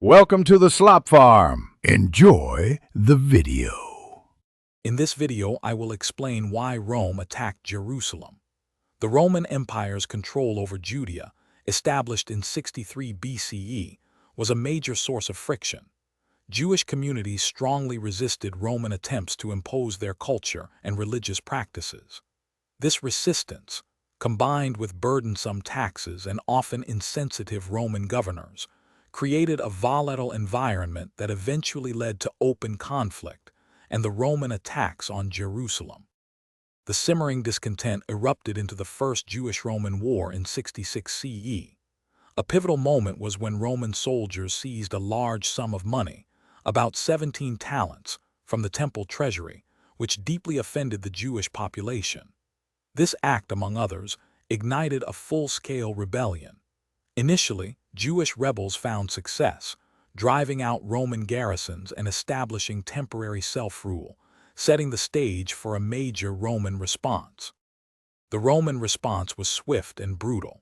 Welcome to the Slop Farm. Enjoy the video. In this video, I will explain why Rome attacked Jerusalem. The Roman Empire's control over Judea, established in 63 BCE, was a major source of friction. Jewish communities strongly resisted Roman attempts to impose their culture and religious practices. This resistance, combined with burdensome taxes and often insensitive Roman governors, created a volatile environment that eventually led to open conflict and the Roman attacks on Jerusalem. The simmering discontent erupted into the First Jewish-Roman War in 66 CE. A pivotal moment was when Roman soldiers seized a large sum of money, about 17 talents, from the temple treasury, which deeply offended the Jewish population. This act, among others, ignited a full-scale rebellion. Initially, Jewish rebels found success, driving out Roman garrisons and establishing temporary self-rule, setting the stage for a major Roman response. The Roman response was swift and brutal.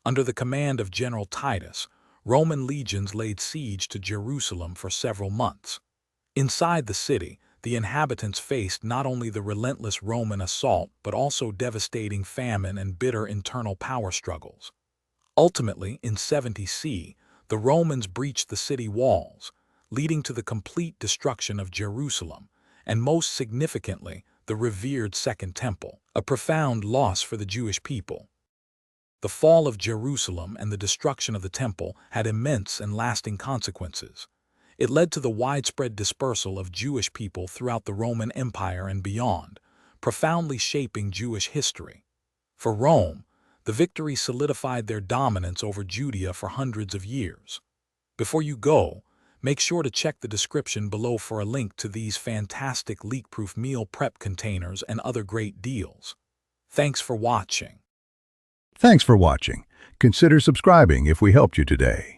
Under the command of General Titus, Roman legions laid siege to Jerusalem for several months. Inside the city, the inhabitants faced not only the relentless Roman assault but also devastating famine and bitter internal power struggles. Ultimately, in 70 CE, the Romans breached the city walls, leading to the complete destruction of Jerusalem, and most significantly, the revered Second Temple, a profound loss for the Jewish people. The fall of Jerusalem and the destruction of the Temple had immense and lasting consequences. It led to the widespread dispersal of Jewish people throughout the Roman Empire and beyond, profoundly shaping Jewish history. For Rome, the victory solidified their dominance over Judea for hundreds of years. Before you go, make sure to check the description below for a link to these fantastic leak-proof meal prep containers and other great deals. Thanks for watching. Thanks for watching. Consider subscribing if we helped you today.